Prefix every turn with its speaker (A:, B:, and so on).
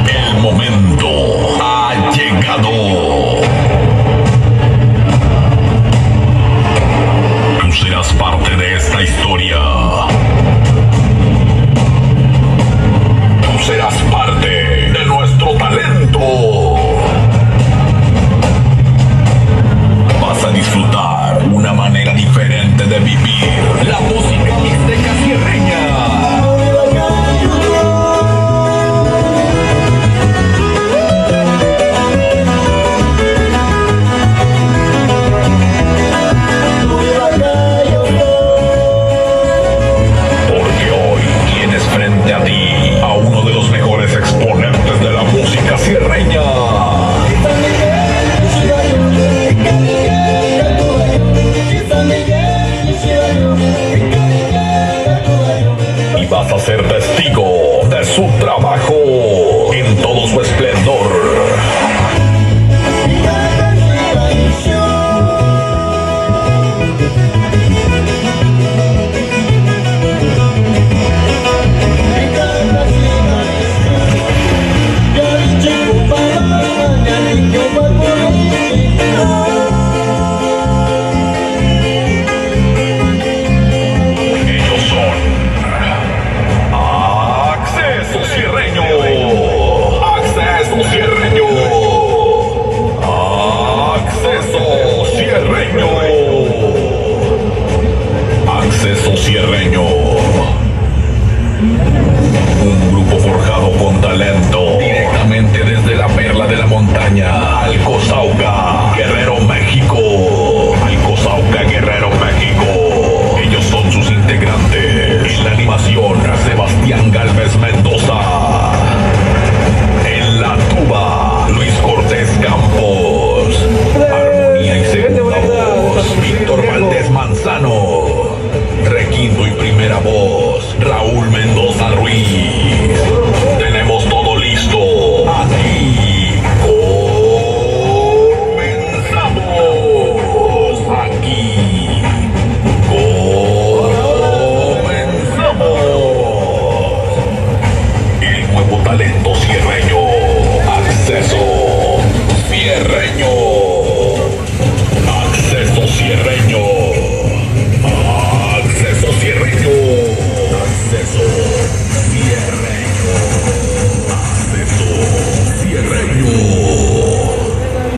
A: El momento ha llegado. Tú serás parte de esta historia. Tú serás parte de nuestro talento. Vas a disfrutar una manera diferente de vivir la música mixteca sierreña. Porque hoy tienes frente a ti a uno de los mejores exponentes de la música sierreña. Y vas a ser